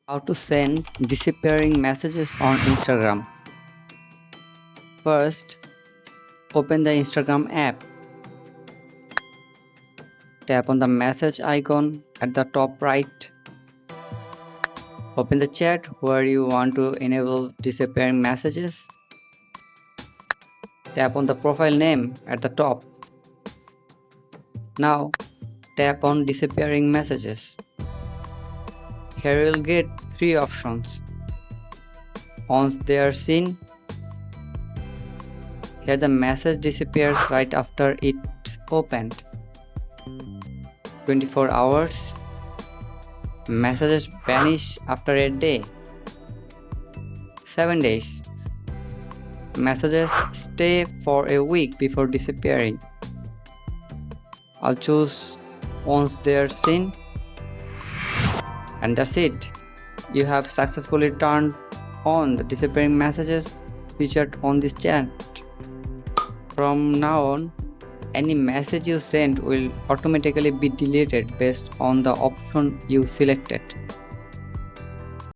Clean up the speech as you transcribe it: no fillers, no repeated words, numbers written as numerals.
How to send disappearing messages on Instagram. First, open the Instagram app. Tap on the message icon at the top right. Open the chat where you want to enable disappearing messages. Tap on the profile name at the top. Now, tap on disappearing messages. Here you'll get three options. Once they are seen, here the message disappears right after it's opened. 24 hours, messages vanish after a day. 7 days, messages stay for a week before disappearing. I'll choose once they are seen, and that's it. You have successfully turned on the disappearing messages featured on this chat. From now on, any message you send will automatically be deleted based on the option you selected.